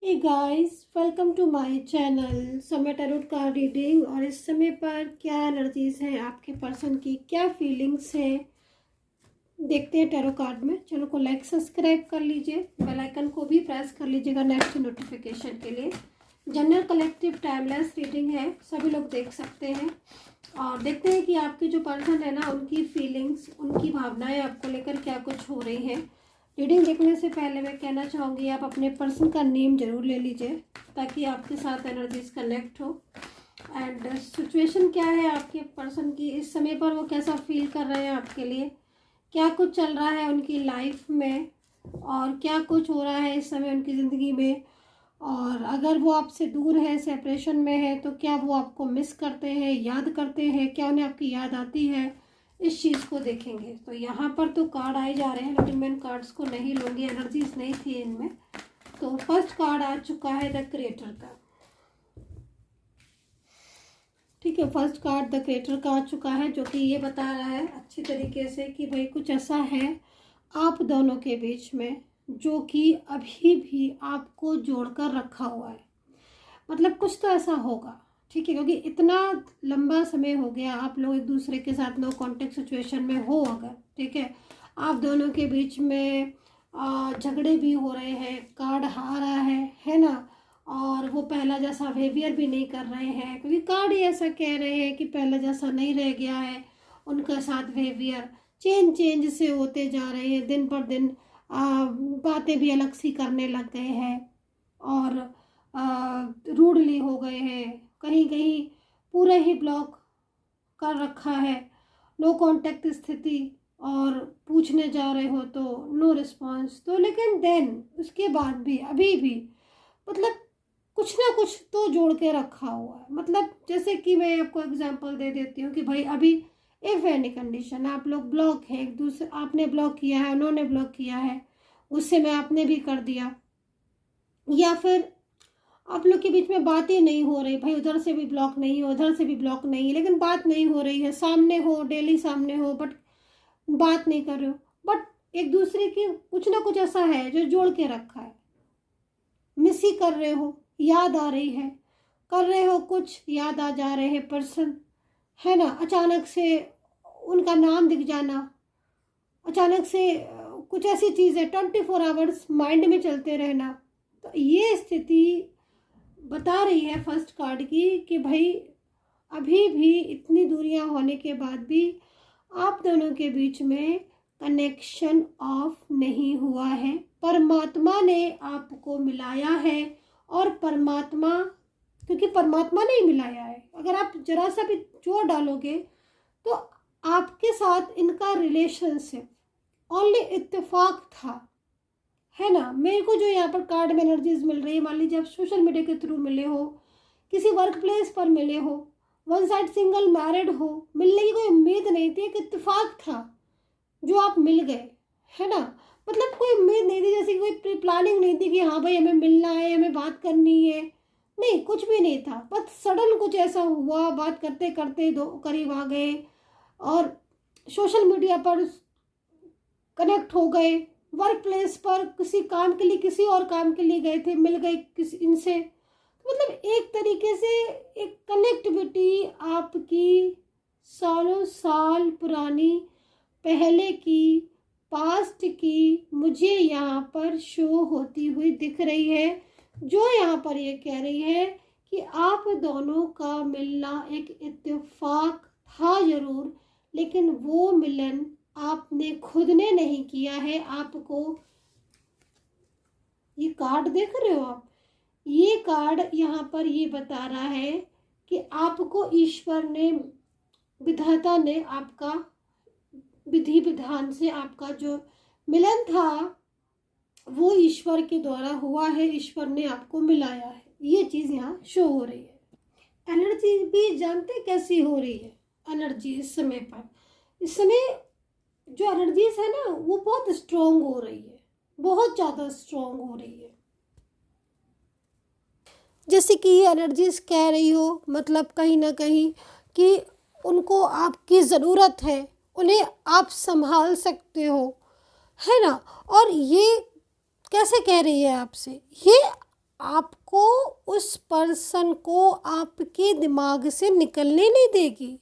Hey guys, welcome to my channel Samay tarot card reading. और इस समय पर क्या एनर्जीज हैं आपके पर्सन की, क्या फीलिंग्स हैं, देखते हैं टैरो कार्ड में। चलो को लाइक सब्सक्राइब कर लीजिए, बेल आइकन को भी प्रेस कर लीजिएगा नेक्स्ट नोटिफिकेशन के लिए। जनरल कलेक्टिव टाइमलेस रीडिंग है, सभी लोग देख सकते हैं। और देखते हैं कि आपके जो पर्सन है ना, उनकी फीलिंग्स, उनकी भावनाएं आपको लेकर क्या कुछ हो रही हैं। रीडिंग देखने से पहले मैं कहना चाहूँगी आप अपने पर्सन का नेम जरूर ले लीजिए ताकि आपके साथ एनर्जीज कनेक्ट हो। एंड सिचुएशन क्या है आपके पर्सन की इस समय पर, वो कैसा फील कर रहे हैं आपके लिए, क्या कुछ चल रहा है उनकी लाइफ में और क्या कुछ हो रहा है इस समय उनकी ज़िंदगी में। और अगर वो आपसे दूर है, सेपरेशन में है, तो क्या वो आपको मिस करते हैं, याद करते हैं, क्या उन्हें आपकी याद आती है, इस चीज़ को देखेंगे। तो यहाँ पर तो कार्ड आए जा रहे हैं लेकिन मैं इन कार्ड्स को नहीं लूँगी, एनर्जीज नहीं थी इनमें। तो फर्स्ट कार्ड आ चुका है द क्रिएटर का। ठीक है, फर्स्ट कार्ड द क्रिएटर का आ चुका है, जो कि ये बता रहा है अच्छी तरीके से कि भाई कुछ ऐसा है आप दोनों के बीच में जो कि अभी भी आपको जोड़कर रखा हुआ है। मतलब कुछ तो ऐसा होगा, ठीक है, क्योंकि इतना लंबा समय हो गया आप लोग एक दूसरे के साथ नो कांटेक्ट सिचुएशन में हो अगर, ठीक है, आप दोनों के बीच में झगड़े भी हो रहे हैं, कार्ड आ रहा है ना। और वो पहला जैसा बिहेवियर भी नहीं कर रहे हैं, क्योंकि कार्ड ही ऐसा कह रहे हैं कि पहला जैसा नहीं रह गया है उनका साथ बिहेवियर। चेंज से होते जा रहे हैं, दिन पर दिन बातें भी अलग सी करने लग गए हैं और रूडली हो गए हैं, कहीं कहीं पूरा ही ब्लॉक कर रखा है, नो कांटेक्ट स्थिति। और पूछने जा रहे हो तो नो रिस्पांस। तो लेकिन देन उसके बाद भी अभी भी मतलब कुछ ना कुछ तो जोड़ के रखा हुआ है। मतलब जैसे कि मैं आपको एग्जांपल दे देती हूँ कि भाई अभी इफ एनी कंडीशन आप लोग ब्लॉक है एक दूसरे, आपने ब्लॉक किया है, उन्होंने ब्लॉक किया है, उससे में आपने भी कर दिया, या फिर आप लोग के बीच में बात ही नहीं हो रही, भाई उधर से भी ब्लॉक नहीं है, उधर से भी ब्लॉक नहीं है, लेकिन बात नहीं हो रही है, सामने हो, डेली सामने हो, बट बात नहीं कर रहे हो। बट एक दूसरे की कुछ ना कुछ ऐसा है जो जोड़ के रखा है, मिस ही कर रहे हो, याद आ रही है, कर रहे हो कुछ, याद आ जा रहे हैं पर्सन, है ना। अचानक से उनका नाम दिख जाना, अचानक से कुछ ऐसी चीज़ है 24 आवर्स माइंड में चलते रहना। तो ये स्थिति बता रही है फर्स्ट कार्ड की कि भाई अभी भी इतनी दूरियां होने के बाद भी आप दोनों के बीच में कनेक्शन ऑफ नहीं हुआ है। परमात्मा ने आपको मिलाया है, और परमात्मा, क्योंकि परमात्मा ने ही मिलाया है, अगर आप जरा सा भी जोर डालोगे तो आपके साथ इनका रिलेशनशिप ओनली इत्तेफाक था, है ना। मेरे को जो यहाँ पर कार्ड में एनर्जीज मिल रही है, मान लीजिए आप सोशल मीडिया के थ्रू मिले हो, किसी वर्क प्लेस पर मिले हो, वन साइड सिंगल मैरिड हो, मिलने की कोई उम्मीद नहीं थी, एक इत्तेफाक था जो आप मिल गए, है ना। मतलब कोई उम्मीद नहीं थी, जैसे कोई प्री प्लानिंग नहीं थी कि हाँ भाई हमें मिलना है, हमें बात करनी है, नहीं, कुछ भी नहीं था, बस सडन कुछ ऐसा हुआ, बात करते करते दो करीब आ गए और सोशल मीडिया पर कनेक्ट हो गए, वर्क प्लेस पर किसी काम के लिए, किसी और काम के लिए गए थे, मिल गए किसी इनसे। तो मतलब एक तरीके से एक कनेक्टिविटी आपकी सालों साल पुरानी, पहले की, पास्ट की मुझे यहाँ पर शो होती हुई दिख रही है, जो यहाँ पर ये कह रही है कि आप दोनों का मिलना एक इत्तेफाक था जरूर, लेकिन वो मिलन आपने खुद ने नहीं किया है। आपको ये कार्ड देख रहे हो आप, ये कार्ड यहाँ पर ये बता रहा है कि आपको ईश्वर ने, विधाता ने, आपका विधि विधान से आपका जो मिलन था वो ईश्वर के द्वारा हुआ है, ईश्वर ने आपको मिलाया है, ये चीज़ यहाँ शो हो रही है। एनर्जी भी जानते कैसी हो रही है एनर्जी इस समय पर, इस समय जो एनर्जीज है ना वो बहुत स्ट्रोंग हो रही है, बहुत ज़्यादा स्ट्रोंग हो रही है। जैसे कि ये एनर्जीज कह रही हो, मतलब कहीं ना कहीं कि उनको आपकी ज़रूरत है, उन्हें आप संभाल सकते हो, है ना। और ये कैसे कह रही है आपसे, ये आपको उस पर्सन को आपके दिमाग से निकलने नहीं देगी।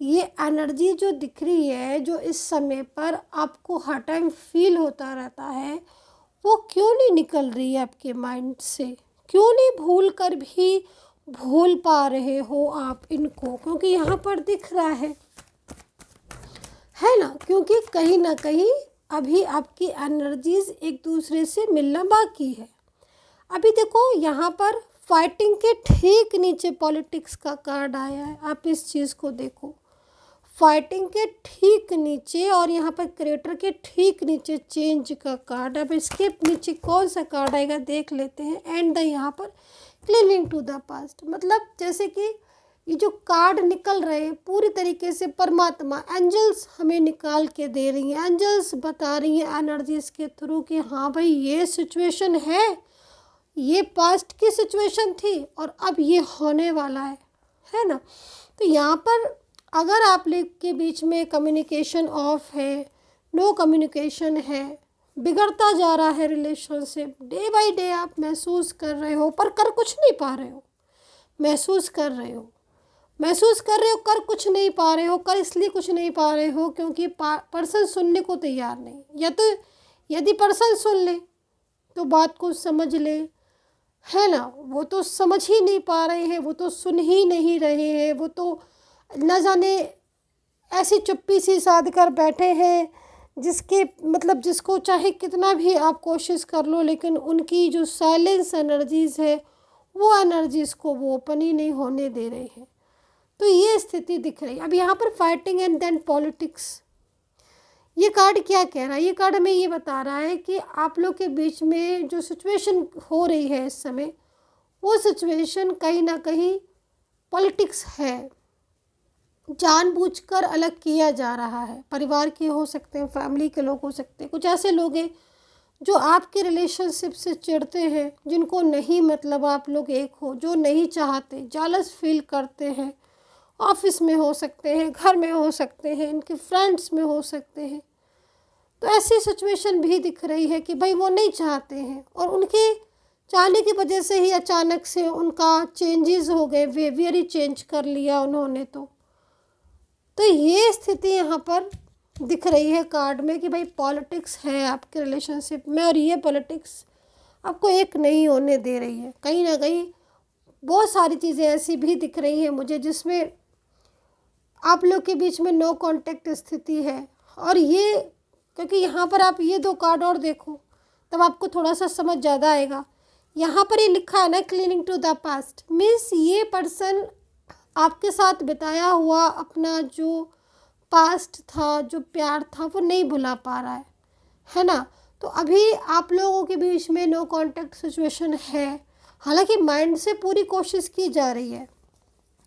ये एनर्जी जो दिख रही है, जो इस समय पर आपको हर टाइम फील होता रहता है, वो क्यों नहीं निकल रही है आपके माइंड से? क्यों नहीं भूल कर भी भूल पा रहे हो आप इनको? क्योंकि यहाँ पर दिख रहा है ना, क्योंकि कहीं ना कहीं अभी आपकी एनर्जीज एक दूसरे से मिलना बाकी है। अभी देखो यहाँ पर फाइटिंग के ठीक नीचे पॉलिटिक्स का कार्ड आया है। आप इस चीज़ को देखो, फाइटिंग के ठीक नीचे और यहाँ पर क्रिएटर के ठीक नीचे चेंज का कार्ड। अब इसके नीचे कौन सा कार्ड आएगा देख लेते हैं। एंड द यहाँ पर क्लिंगिंग टू द पास्ट, मतलब जैसे कि ये जो कार्ड निकल रहे हैं पूरी तरीके से परमात्मा, एंजल्स हमें निकाल के दे रही हैं। एंजल्स बता रही हैं एनर्जीज के थ्रू कि हाँ भाई ये सिचुएशन है, ये पास्ट की सिचुएशन थी और अब ये होने वाला है ना। तो यहाँ पर अगर आप लोग के बीच में कम्युनिकेशन ऑफ है, नो कम्युनिकेशन है, बिगड़ता जा रहा है रिलेशनशिप, डे बाय डे आप महसूस कर रहे हो पर कर कुछ नहीं पा रहे हो, महसूस कर रहे हो, कर कुछ नहीं पा रहे हो। कर इसलिए कुछ नहीं पा रहे हो क्योंकि पर्सन सुनने को तैयार नहीं। या तो यदि पर्सन सुन ले तो बात को समझ ले, है ना, वो तो समझ ही नहीं पा रहे हैं, वो तो सुन ही नहीं रहे हैं, वो तो न जाने ऐसी चुप्पी सी साध कर बैठे हैं जिसके मतलब जिसको चाहे कितना भी आप कोशिश कर लो, लेकिन उनकी जो साइलेंस एनर्जीज है वो एनर्जीज को वो ओपन ही नहीं होने दे रहे हैं। तो ये स्थिति दिख रही है। अब यहाँ पर फाइटिंग एंड देन पॉलिटिक्स, ये कार्ड क्या कह रहा है? ये कार्ड हमें ये बता रहा है कि आप लोग के बीच में जो सिचुएशन हो रही है इस समय, वो सिचुएशन कहीं ना कहीं पॉलिटिक्स है, जानबूझकर अलग किया जा रहा है। परिवार के हो सकते हैं, फैमिली के लोग हो सकते हैं, कुछ ऐसे लोग हैं जो आपके रिलेशनशिप से चिढ़ते हैं, जिनको नहीं मतलब आप लोग एक हो, जो नहीं चाहते, जालस फील करते हैं। ऑफिस में हो सकते हैं, घर में हो सकते हैं, इनके फ्रेंड्स में हो सकते हैं। तो ऐसी सिचुएशन भी दिख रही है कि भाई वो नहीं चाहते हैं और उनके चाहने की वजह से ही अचानक से उनका चेंजेस हो गए, बिहेवियर ही चेंज कर लिया उन्होंने। तो ये स्थिति यहाँ पर दिख रही है कार्ड में कि भाई पॉलिटिक्स है आपके रिलेशनशिप में और ये पॉलिटिक्स आपको एक नहीं होने दे रही है। कहीं ना कहीं बहुत सारी चीज़ें ऐसी भी दिख रही हैं मुझे जिसमें आप लोग के बीच में नो कांटेक्ट स्थिति है। और ये क्योंकि यहाँ पर आप ये दो कार्ड और देखो तब आपको थोड़ा सा समझ ज़्यादा आएगा। यहाँ पर ये लिखा है ना cleaning to the past, means ये पर्सन आपके साथ बिताया हुआ अपना जो पास्ट था, जो प्यार था, वो नहीं भुला पा रहा है ना। तो अभी आप लोगों के बीच में नो कांटेक्ट सिचुएशन है, हालांकि माइंड से पूरी कोशिश की जा रही है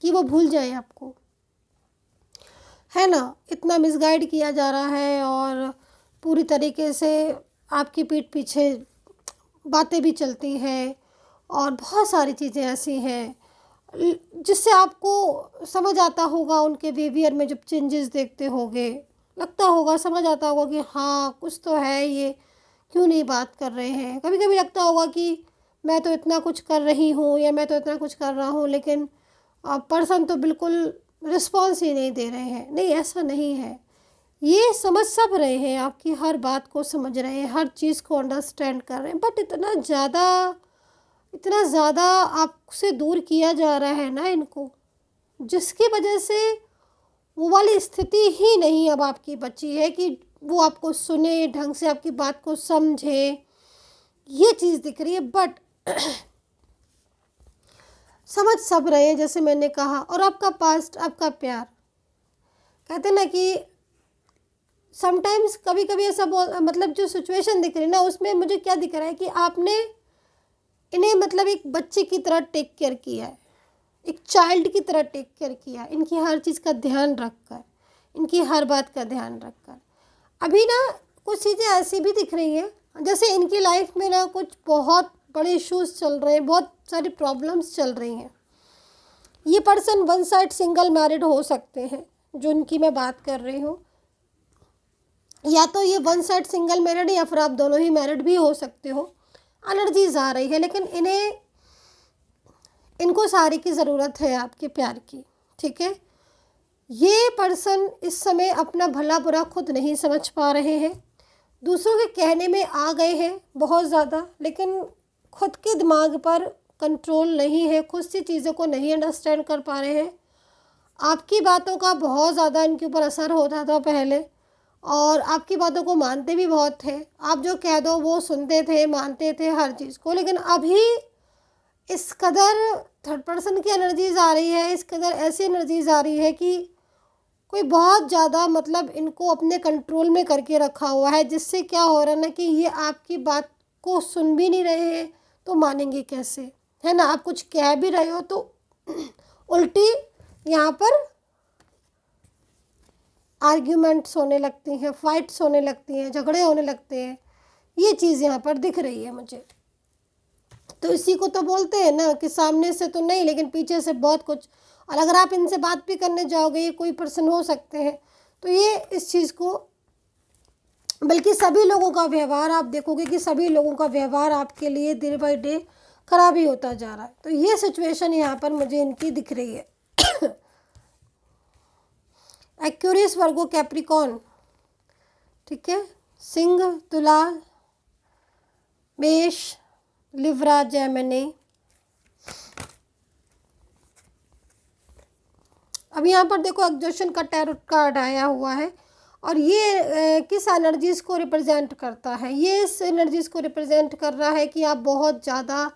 कि वो भूल जाए आपको, है ना। इतना मिसगाइड किया जा रहा है और पूरी तरीके से आपकी पीठ पीछे बातें भी चलती हैं और बहुत सारी चीज़ें ऐसी हैं जिससे आपको समझ आता होगा, उनके बिहेवियर में जब चेंजेस देखते होगे लगता होगा, समझ आता होगा कि हाँ कुछ तो है, ये क्यों नहीं बात कर रहे हैं। कभी कभी लगता होगा कि मैं तो इतना कुछ कर रही हूँ या मैं तो इतना कुछ कर रहा हूँ, लेकिन पर्सन तो बिल्कुल रिस्पॉन्स ही नहीं दे रहे हैं। नहीं, ऐसा नहीं है, ये समझ सब रहे हैं, आपकी हर बात को समझ रहे हैं, हर चीज़ को अंडरस्टैंड कर रहे हैं, बट इतना ज़्यादा आपसे दूर किया जा रहा है ना इनको, जिसकी वजह से वो वाली स्थिति ही नहीं अब आपकी बची है कि वो आपको सुने, ढंग से आपकी बात को समझे। ये चीज़ दिख रही है, बट समझ सब रहे हैं जैसे मैंने कहा। और आपका पास्ट, आपका प्यार, कहते ना कि समटाइम्स कभी कभी ऐसा मतलब जो सिचुएशन दिख रही है ना उसमें मुझे क्या दिख रहा है कि आपने इन्हें मतलब एक बच्चे की तरह टेक केयर किया है, एक चाइल्ड की तरह टेक केयर किया है, इनकी हर चीज़ का ध्यान रखकर, इनकी हर बात का ध्यान रखकर। अभी ना कुछ चीज़ें ऐसी भी दिख रही हैं जैसे इनकी लाइफ में ना कुछ बहुत बड़े इश्यूज चल रहे हैं, बहुत सारी प्रॉब्लम्स चल रही हैं। ये person one side single married हो सकते हैं, जो इनकी मैं बात कर रही हूँ, या तो ये वन साइड सिंगल मैरिड या फिर आप दोनों ही मैरिड भी हो सकते हो। एनर्जीज आ रही है, लेकिन इनको सारी की ज़रूरत है आपके प्यार की, ठीक है। ये पर्सन इस समय अपना भला बुरा खुद नहीं समझ पा रहे हैं, दूसरों के कहने में आ गए हैं बहुत ज़्यादा, लेकिन खुद के दिमाग पर कंट्रोल नहीं है, खुद सी चीज़ों को नहीं अंडरस्टैंड कर पा रहे हैं। आपकी बातों का बहुत ज़्यादा इनके ऊपर असर होता था पहले, और आपकी बातों को मानते भी बहुत थे। आप जो कह दो वो सुनते थे, मानते थे हर चीज़ को, लेकिन अभी इस कदर थर्ड पर्सन की एनर्जीज आ रही है, इस कदर ऐसी एनर्जीज आ रही है कि कोई बहुत ज़्यादा मतलब इनको अपने कंट्रोल में करके रखा हुआ है, जिससे क्या हो रहा है ना कि ये आपकी बात को सुन भी नहीं रहे हैं, तो मानेंगे कैसे, है ना। आप कुछ कह भी रहे हो तो उल्टी यहाँ पर आर्ग्यूमेंट्स होने लगती हैं, फाइट्स होने लगती हैं, झगड़े होने लगते हैं। ये चीज़ यहाँ पर दिख रही है मुझे। तो इसी को तो बोलते हैं ना कि सामने से तो नहीं, लेकिन पीछे से बहुत कुछ। और अगर आप इनसे बात भी करने जाओगे, ये कोई पर्सन हो सकते हैं, तो ये इस चीज़ को, बल्कि सभी लोगों का व्यवहार आप देखोगे कि सभी लोगों का व्यवहार आपके लिए डे बाय डे खराब ही होता जा रहा है। तो ये सिचुएशन यहाँ पर मुझे इनकी दिख रही है। एक्यूरियस, वर्गो, कैप्रिकॉन, ठीक है, सिंह, तुला, मेष, लिब्रा, जेमिनी। अब यहाँ पर देखो एग्जॉशन का टैरोट कार्ड आया हुआ है, और ये किस एनर्जीज़ को रिप्रेजेंट करता है? ये इस एनर्जीज़ को रिप्रेजेंट कर रहा है कि आप बहुत ज़्यादा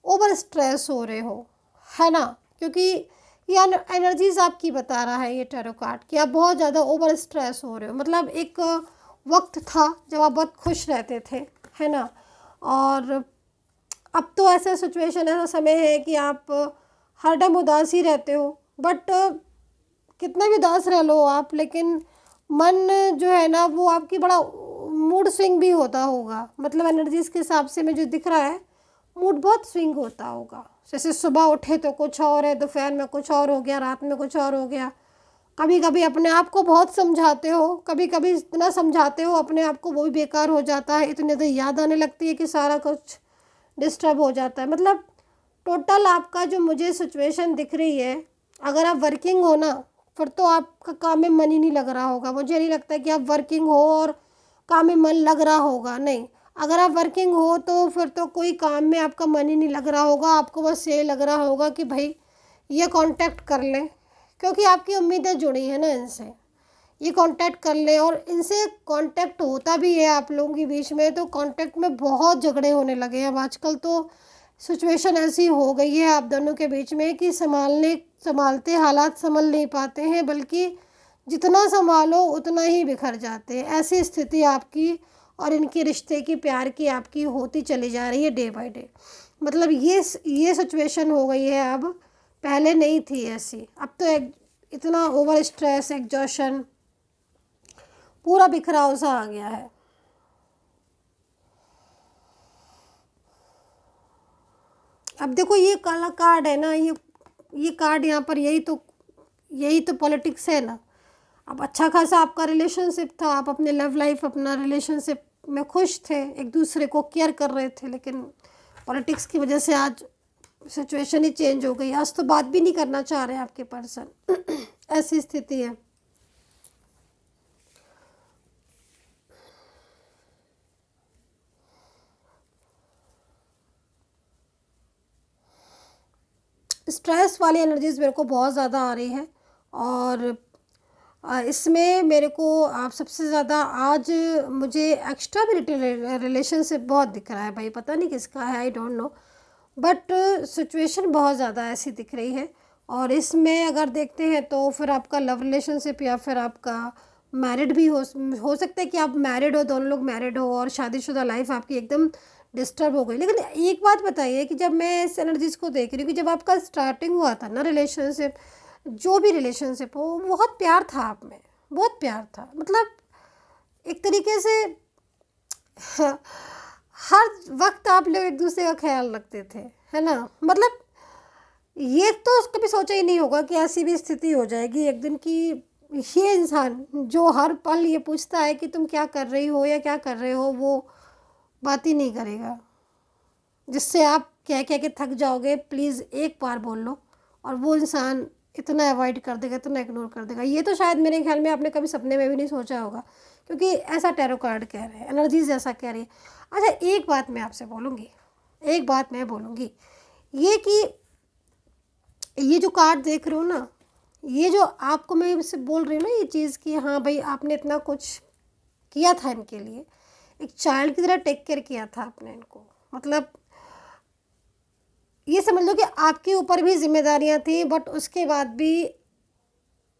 ओवर स्ट्रेस हो रहे हो, है ना, क्योंकि ये एनर्जीज़ आपकी बता रहा है ये टैरो कार्ड कि आप बहुत ज़्यादा ओवर स्ट्रेस हो रहे हो। मतलब एक वक्त था जब आप बहुत खुश रहते थे, है ना, और अब तो ऐसा सिचुएशन, ऐसा समय है कि आप हर टाइम उदास ही रहते हो। बट कितना भी उदास रह लो आप, लेकिन मन जो है ना वो आपकी बड़ा मूड स्विंग भी होता होगा। मतलब एनर्जीज़ के हिसाब से मुझे दिख रहा है मूड बहुत स्विंग होता होगा। जैसे सुबह उठे तो कुछ और है, दोपहर में कुछ और हो गया, रात में कुछ और हो गया। कभी कभी अपने आप को बहुत समझाते हो, कभी कभी इतना समझाते हो अपने आप को वो भी बेकार हो जाता है, इतनी तो याद आने लगती है कि सारा कुछ डिस्टर्ब हो जाता है। मतलब टोटल आपका जो मुझे सिचुएशन दिख रही है, अगर आप वर्किंग हो ना, फिर तो आपका काम में मन ही नहीं लग रहा होगा। मुझे नहीं लगता कि आप वर्किंग हो और काम में मन लग रहा होगा, नहीं। अगर आप वर्किंग हो तो फिर तो कोई काम में आपका मन ही नहीं लग रहा होगा। आपको बस ये लग रहा होगा कि भाई ये कांटेक्ट कर ले, क्योंकि आपकी उम्मीदें जुड़ी हैं ना इनसे, ये कांटेक्ट कर ले। और इनसे कांटेक्ट होता भी है आप लोगों के बीच में, तो कांटेक्ट में बहुत झगड़े होने लगे हैं अब आजकल। तो सिचुएशन ऐसी हो गई है आप दोनों के बीच में कि संभालते हालात संभल नहीं पाते हैं, बल्कि जितना संभालो उतना ही बिखर जाते हैं। ऐसी स्थिति आपकी और इनके रिश्ते की, प्यार की आपकी होती चली जा रही है डे बाय डे। मतलब ये सिचुएशन हो गई है अब, पहले नहीं थी ऐसी। अब तो इतना ओवर स्ट्रेस, एग्जॉशन, पूरा बिखराव सा आ गया है। अब देखो ये काला कार्ड है ना, ये कार्ड यहाँ पर यही तो पॉलिटिक्स है ना। अब अच्छा खासा आपका रिलेशनशिप था, आप अपने लव लाइफ, अपना रिलेशनशिप में खुश थे, एक दूसरे को केयर कर रहे थे, लेकिन पॉलिटिक्स की वजह से आज सिचुएशन ही चेंज हो गई। आज तो बात भी नहीं करना चाह रहे आपके पर्सन। ऐसी स्थिति है। स्ट्रेस वाली एनर्जीज मेरे को बहुत ज़्यादा आ रही है, और इसमें मेरे को आप सबसे ज़्यादा आज मुझे एक्स्ट्रा रिलेशनशिप बहुत दिख रहा है भाई, पता नहीं किसका है, I don't know, but situation बहुत ज़्यादा ऐसी दिख रही है। और इसमें अगर देखते हैं तो फिर आपका लव रिलेशनशिप या फिर आपका मैरिड भी हो सकता है कि आप मैरिड हो, दोनों लोग मैरिड हो, और शादीशुदा लाइफ आपकी एकदम डिस्टर्ब हो गई। लेकिन एक बात बताइए कि जब मैं इस एनर्जीज़ को देख रही हूँ कि जब आपका स्टार्टिंग हुआ था ना रिलेशनशिप, जो भी रिलेशनशिप हो, बहुत प्यार था आप में, बहुत प्यार था। मतलब एक तरीके से हर वक्त आप लोग एक दूसरे का ख्याल रखते थे, है ना। मतलब ये तो कभी सोचा ही नहीं होगा कि ऐसी भी स्थिति हो जाएगी एक दिन कि ये इंसान जो हर पल ये पूछता है कि तुम क्या कर रही हो या क्या कर रहे हो, वो बात ही नहीं करेगा। जिससे आप कह कह के थक जाओगे, प्लीज़ एक बार बोल लो और वो इंसान इतना अवॉइड कर देगा, इतना इग्नोर कर देगा। ये तो शायद मेरे ख्याल में आपने कभी सपने में भी नहीं सोचा होगा, क्योंकि ऐसा टैरो कार्ड कह रहे हैं, एनर्जीज ऐसा कह रही है। अच्छा, एक बात मैं आपसे बोलूँगी, एक बात मैं बोलूँगी, ये कि ये जो कार्ड देख रहे हो ना, ये जो आपको मैं इससे बोल रही हूँ ना, ये चीज़ कि हाँ भाई आपने इतना कुछ किया था इनके लिए, एक चाइल्ड की तरह टेक केयर किया था आपने इनको, मतलब ये समझ लो कि आपके ऊपर भी जिम्मेदारियां थी, बट उसके बाद भी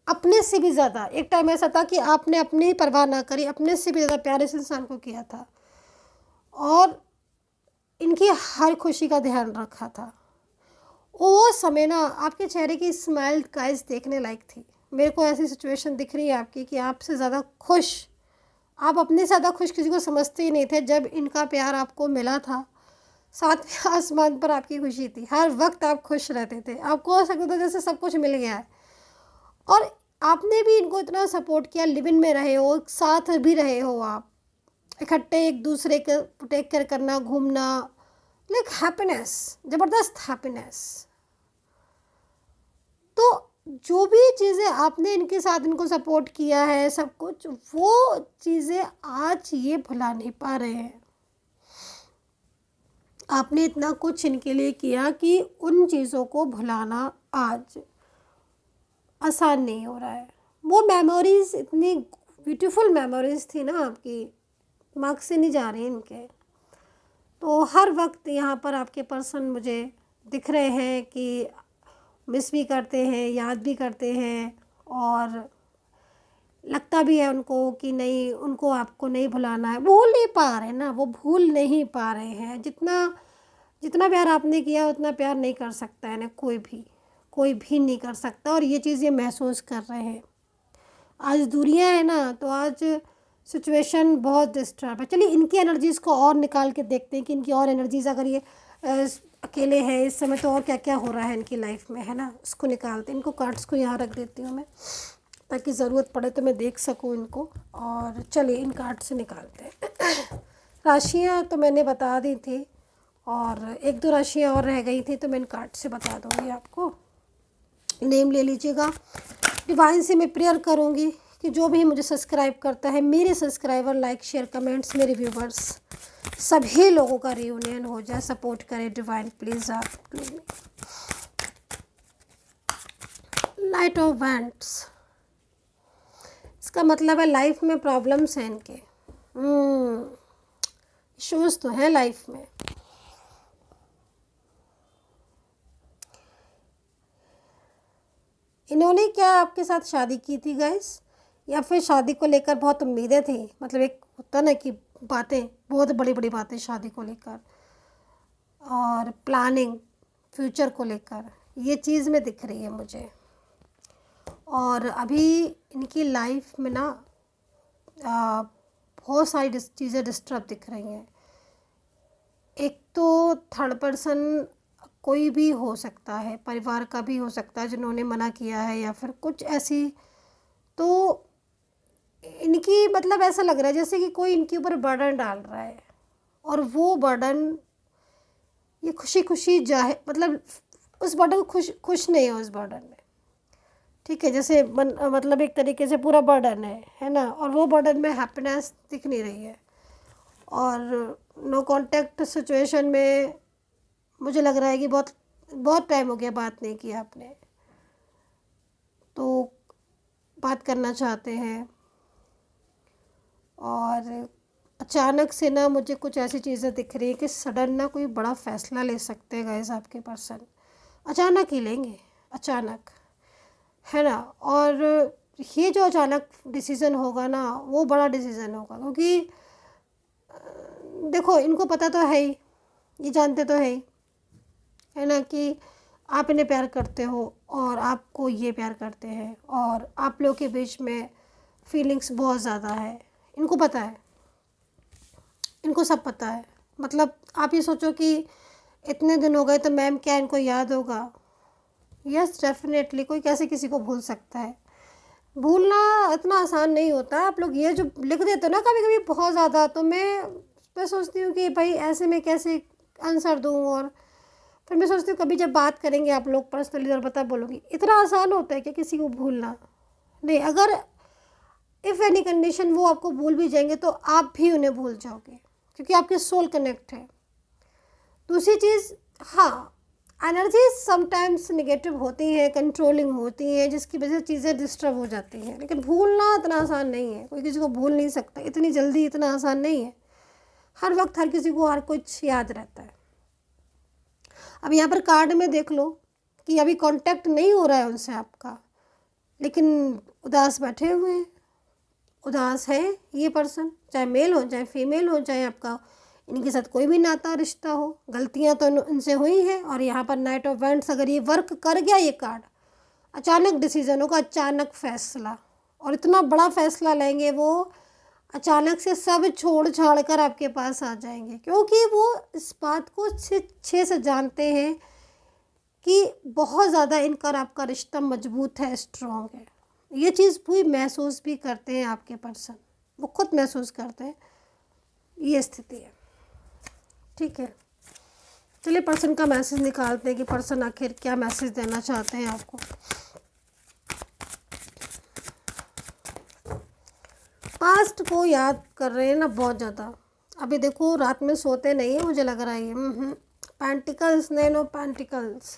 अपने से भी ज़्यादा एक टाइम ऐसा था कि आपने अपनी परवाह ना करी, अपने से भी ज़्यादा प्यार इस इंसान को किया था और इनकी हर खुशी का ध्यान रखा था। वो समय ना आपके चेहरे की स्माइल गाइस देखने लायक थी। मेरे को ऐसी सिचुएशन दिख रही है आपकी कि आपसे ज़्यादा खुश, आप अपने से ज़्यादा खुश किसी को समझते ही नहीं थे। जब इनका प्यार आपको मिला था, सातवें आसमान पर आपकी खुशी थी, हर वक्त आप खुश रहते थे, आपको ऐसा लगता था जैसे सब कुछ मिल गया है। और आपने भी इनको इतना सपोर्ट किया, लिव इन में रहे हो, साथ भी रहे हो, आप इकट्ठे एक दूसरे के टेक केयर करना, घूमना, लाइक हैप्पीनेस, ज़बरदस्त हैप्पीनेस। तो जो भी चीज़ें आपने इनके साथ इनको सपोर्ट किया है, सब कुछ वो चीज़ें आज ये भुला नहीं पा रहे हैं। आपने इतना कुछ इनके लिए किया कि उन चीज़ों को भुलाना आज आसान नहीं हो रहा है। वो मेमोरीज़ इतनी ब्यूटीफुल मेमोरीज़ थी ना आपकी, दिमाग से नहीं जा रही इनके। तो हर वक्त यहाँ पर आपके पर्सन मुझे दिख रहे हैं कि मिस भी करते हैं, याद भी करते हैं, और लगता भी है उनको कि नहीं, उनको आपको नहीं भुलाना है। भूल नहीं पा रहे ना, वो भूल नहीं पा रहे हैं। जितना जितना प्यार आपने किया उतना प्यार नहीं कर सकता है ना, कोई भी नहीं कर सकता। और ये चीज़ ये महसूस कर रहे हैं। आज दूरियां हैं ना, तो आज सिचुएशन बहुत डिस्टर्ब है। चलिए इनकी एनर्जीज़ को और निकाल के देखते हैं कि इनकी और एनर्जीज़, अगर ये अकेले हैं इस समय तो और क्या क्या हो रहा है इनकी लाइफ में, है ना, उसको निकालते हैं। इनको कार्ड्स को यहाँ रख देती हूँ मैं, ताकि ज़रूरत पड़े तो मैं देख सकूँ इनको। और चलिए इन कार्ड से निकालते हैं। राशियाँ तो मैंने बता दी थी, और एक दो राशियाँ और रह गई थी, तो मैं इन कार्ड से बता दूँगी आपको। नेम ले लीजिएगा। डिवाइन से मैं प्रेयर करूँगी कि जो भी मुझे सब्सक्राइब करता है, मेरे सब्सक्राइबर, लाइक शेयर कमेंट्स, मेरे व्यूवर्स, सभी लोगों का रियूनियन हो जाए। सपोर्ट करें डिवाइन प्लीज़ आप। लाइट ऑफ वैंड्स, इसका मतलब है लाइफ में प्रॉब्लम्स हैं इनके, इश्यूज तो हैं लाइफ में। इन्होंने क्या आपके साथ शादी की थी गाइस, या फिर शादी को लेकर बहुत उम्मीदें थी। मतलब एक होता ना कि बातें, बहुत बड़ी बड़ी बातें शादी को लेकर और प्लानिंग फ्यूचर को लेकर, ये चीज़ में दिख रही है मुझे। और अभी इनकी लाइफ में ना बहुत सारी चीज़ें डिस्टर्ब दिख रही हैं। एक तो थर्ड पर्सन कोई भी हो सकता है, परिवार का भी हो सकता है, जिन्होंने मना किया है या फिर कुछ ऐसी। तो इनकी मतलब ऐसा लग रहा है जैसे कि कोई इनके ऊपर बर्डन डाल रहा है, और वो बर्डन ये खुशी खुशी जाहे, मतलब उस बर्डन को खुश नहीं है उस बर्डन में, ठीक है। जैसे मतलब एक तरीके से पूरा बर्डन है ना, और वो बर्डन में हैप्पीनेस दिख नहीं रही है। और नो कांटेक्ट सिचुएशन में मुझे लग रहा है कि बहुत बहुत टाइम हो गया बात नहीं की आपने, तो बात करना चाहते हैं। और अचानक से ना मुझे कुछ ऐसी चीज़ें दिख रही है कि सडन ना कोई बड़ा फ़ैसला ले सकते हैं गाइस आपके पर्सन, अचानक ही लेंगे, अचानक, है ना। और ये जो अचानक डिसीज़न होगा ना, वो बड़ा डिसीज़न होगा, क्योंकि देखो इनको पता तो है ही, ये जानते तो है ना कि आप इन्हें प्यार करते हो और आपको ये प्यार करते हैं, और आप लोगों के बीच में फीलिंग्स बहुत ज़्यादा है। इनको पता है, इनको सब पता है। मतलब आप ये सोचो कि इतने दिन हो गए तो मैम क्या इनको याद होगा? यस डेफिनेटली, कोई कैसे किसी को भूल सकता है? भूलना इतना आसान नहीं होता। आप लोग ये जो लिख देते हो ना कभी कभी बहुत ज़्यादा, तो मैं सोचती हूँ कि भाई ऐसे में कैसे आंसर दूँ, और फिर मैं सोचती हूँ कभी जब बात करेंगे आप लोग पर्सनली और पता बोलूँगी। इतना आसान होता है क्या किसी को भूलना? नहीं, अगर इफ़ एनी कंडीशन वो आपको भूल भी जाएंगे तो आप भी उन्हें भूल जाओगे, क्योंकि आपके सोल कनेक्ट है। दूसरी चीज़, हाँ, एनर्जी समटाइम्स नेगेटिव होती हैं, कंट्रोलिंग होती हैं, जिसकी वजह से चीज़ें डिस्टर्ब हो जाती हैं, लेकिन भूलना इतना आसान नहीं है। कोई किसी को भूल नहीं सकता इतनी जल्दी, इतना आसान नहीं है। हर वक्त हर किसी को हर कुछ याद रहता है। अब यहाँ पर कार्ड में देख लो कि अभी कांटेक्ट नहीं हो रहा है उनसे आपका, लेकिन उदास बैठे हुए हैं। उदास है ये पर्सन, चाहे मेल हो चाहे फीमेल हो, चाहे आपका इनके साथ कोई भी नाता रिश्ता हो। गलतियाँ तो इनसे हुई हैं, और यहाँ पर नाइट ऑफ वेंट्स अगर ये वर्क कर गया ये कार्ड, अचानक डिसीजन होगा, अचानक फैसला, और इतना बड़ा फैसला लेंगे वो, अचानक से सब छोड़ छाड़ कर आपके पास आ जाएंगे, क्योंकि वो इस बात को अच्छे से जानते हैं कि बहुत ज़्यादा इनका और आपका रिश्ता मजबूत है, स्ट्रॉन्ग है। ये चीज़ पूरी महसूस भी करते हैं आपके पर्सन, वो खुद महसूस करते हैं। ये स्थिति है, ठीक है। चलिए पर्सन का मैसेज निकालते हैं कि पर्सन आखिर क्या मैसेज देना चाहते हैं आपको। पास्ट को याद कर रहे हैं ना बहुत ज़्यादा। अभी देखो रात में सोते नहीं है, मुझे लग रहा है। पेंटिकल्स, नैनो पेंटिकल्स,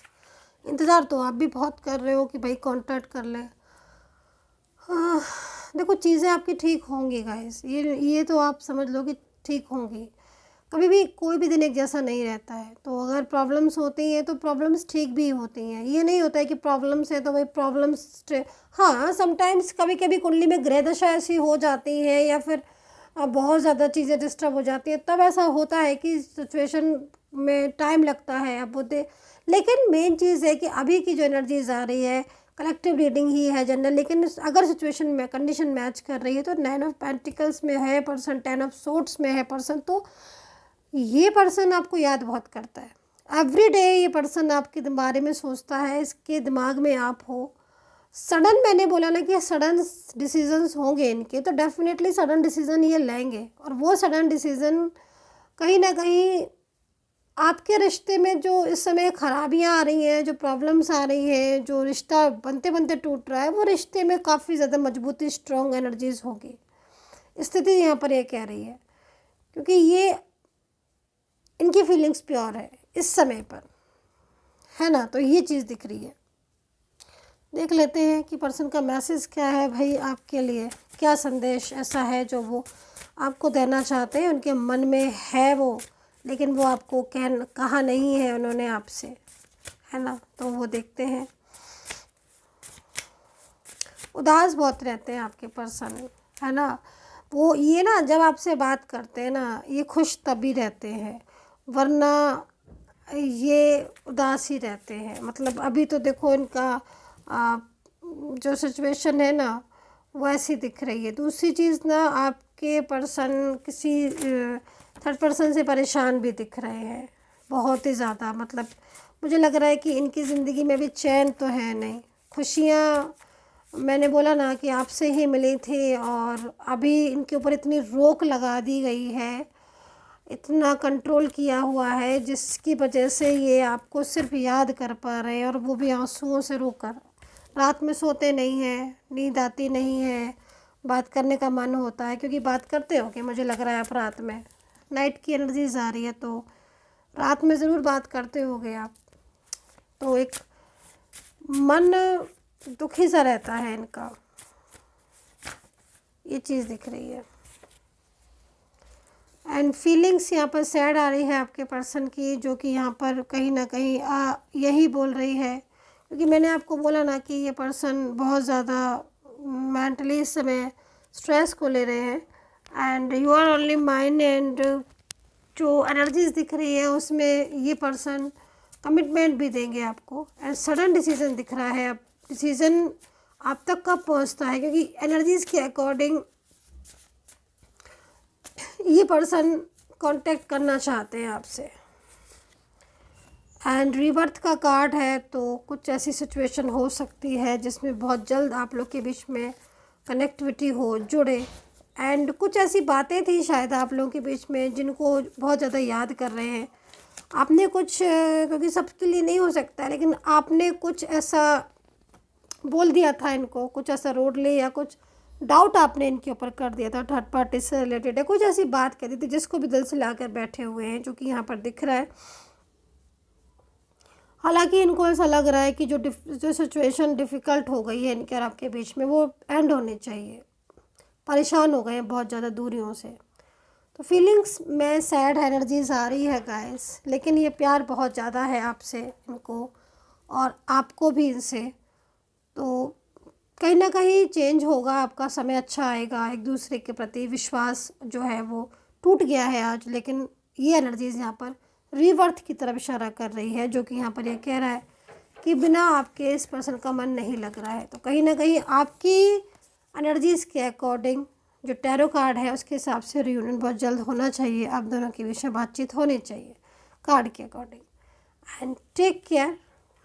इंतज़ार तो आप भी बहुत कर रहे हो कि भाई कॉन्टैक्ट कर ले। हाँ, देखो चीज़ें आपकी ठीक होंगी गाइस, ये तो आप समझ लो कि ठीक होंगी। कभी भी कोई भी दिन एक जैसा नहीं रहता है, तो अगर प्रॉब्लम्स होती हैं तो प्रॉब्लम्स ठीक भी होती हैं। ये नहीं होता है कि प्रॉब्लम्स है तो भाई प्रॉब्लम्स, हाँ समटाइम्स कभी कभी कुंडली में ग्रह दशा ऐसी हो जाती है, या फिर बहुत ज़्यादा चीज़ें डिस्टर्ब हो जाती हैं, तब ऐसा होता है कि सिचुएशन में टाइम लगता है अब होते। लेकिन मेन चीज़ है कि अभी की जो एनर्जीज आ रही है, कलेक्टिव रीडिंग ही है जनरल, लेकिन अगर सिचुएशन में कंडीशन मैच कर रही है तो 9 ऑफ पेंटिकल्स में है पर्सन, 10 ऑफ सोर्ड्स में है पर्सन, तो ये पर्सन आपको याद बहुत करता है। एवरी डे ये पर्सन आपके बारे में सोचता है, इसके दिमाग में आप हो। सडन, मैंने बोला ना कि सडन डिसीजंस होंगे इनके, तो डेफिनेटली सडन डिसीज़न ये लेंगे, और वो सडन डिसीज़न कहीं ना कहीं आपके रिश्ते में जो इस समय खराबियां आ रही हैं, जो प्रॉब्लम्स आ रही हैं, जो रिश्ता बनते बनते टूट रहा है, वो रिश्ते में काफ़ी ज़्यादा मजबूती, स्ट्रॉन्ग एनर्जीज होगी। स्थिति यहाँ पर ये कह रही है, क्योंकि ये इनकी फीलिंग्स प्योर है इस समय पर, है ना। तो ये चीज़ दिख रही है। देख लेते हैं कि पर्सन का मैसेज क्या है भाई आपके लिए, क्या संदेश ऐसा है जो वो आपको देना चाहते हैं। उनके मन में है वो, लेकिन वो आपको कहा नहीं है उन्होंने आपसे, है ना। तो वो देखते हैं। उदास बहुत रहते हैं आपके पर्सन, है ना। वो ये ना जब आपसे बात करते हैं ना, ये खुश तभी रहते हैं, वरना ये उदास ही रहते हैं। मतलब अभी तो देखो इनका जो सिचुएशन है ना वो ऐसी दिख रही है। दूसरी चीज़ ना, आपके पर्सन किसी थर्ड पर्सन से परेशान भी दिख रहे हैं बहुत ही ज़्यादा। मतलब मुझे लग रहा है कि इनकी ज़िंदगी में भी चैन तो है नहीं। खुशियाँ मैंने बोला ना कि आपसे ही मिली थी, और अभी इनके ऊपर इतनी रोक लगा दी गई है, इतना कंट्रोल किया हुआ है, जिसकी वजह से ये आपको सिर्फ याद कर पा रहे हैं, और वो भी आंसुओं से रोकर। रात में सोते नहीं हैं, नींद आती नहीं है, बात करने का मन होता है, क्योंकि बात करते हो कि मुझे लग रहा है आप रात में, नाइट की एनर्जीज आ रही है, तो रात में ज़रूर बात करते होगे आप। तो एक मन दुखी सा रहता है इनका, ये चीज़ दिख रही है। एंड फीलिंग्स यहाँ पर सैड आ रही है आपके पर्सन की, जो कि यहाँ पर कहीं ना कहीं यही बोल रही है, क्योंकि मैंने आपको बोला ना कि ये पर्सन बहुत ज़्यादा मेंटली इस समय स्ट्रेस को ले रहे हैं। And you are only mind, and जो एनर्जीज दिख रही है उसमें ये पर्सन कमिटमेंट भी देंगे आपको, एंड सडन डिसीज़न दिख रहा है। अब डिसीज़न आप तक कब पहुंचता है, क्योंकि एनर्जीज़ के अकॉर्डिंग ये पर्सन कांटेक्ट करना चाहते हैं आपसे। एंड रीबर्थ का कार्ड है, तो कुछ ऐसी सिचुएशन हो सकती है जिसमें बहुत जल्द आप लोग के बीच में कनेक्टिविटी हो, जुड़े। एंड कुछ ऐसी बातें थी शायद आप लोगों के बीच में जिनको बहुत ज़्यादा याद कर रहे हैं, आपने कुछ, क्योंकि सबके लिए नहीं हो सकता है, लेकिन आपने कुछ ऐसा बोल दिया था इनको, कुछ ऐसा रोड ले या कुछ डाउट आपने इनके ऊपर कर दिया था, थर्ड पार्टी से रिलेटेड है, कुछ ऐसी बात करी थी जिसको भी दिल से लाकर बैठे हुए हैं, जो कि यहाँ पर दिख रहा है। हालांकि इनको ऐसा लग रहा है कि जो सिचुएशन डिफ़िकल्ट हो गई है इनके और आपके बीच में, वो एंड होनी चाहिए। परेशान हो गए हैं बहुत ज़्यादा दूरियों से। तो फीलिंग्स में सैड एनर्जीज आ रही है गाइस, लेकिन ये प्यार बहुत ज़्यादा है आपसे इनको, और आपको भी इनसे। तो कहीं ना कहीं चेंज होगा, आपका समय अच्छा आएगा। एक दूसरे के प्रति विश्वास जो है वो टूट गया है आज, लेकिन ये एनर्जीज यहाँ पर रीवर्थ की तरफ इशारा कर रही है, जो कि यहाँ पर ये कह रहा है कि बिना आपके इस पर्सन का मन नहीं लग रहा है। तो कहीं ना कहीं आपकी एनर्जीज़ के अकॉर्डिंग, जो टैरो कार्ड है उसके हिसाब से रियूनियन बहुत जल्द होना चाहिए, आप दोनों के बीच में बातचीत होनी चाहिए कार्ड के according. And take care,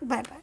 bye bye.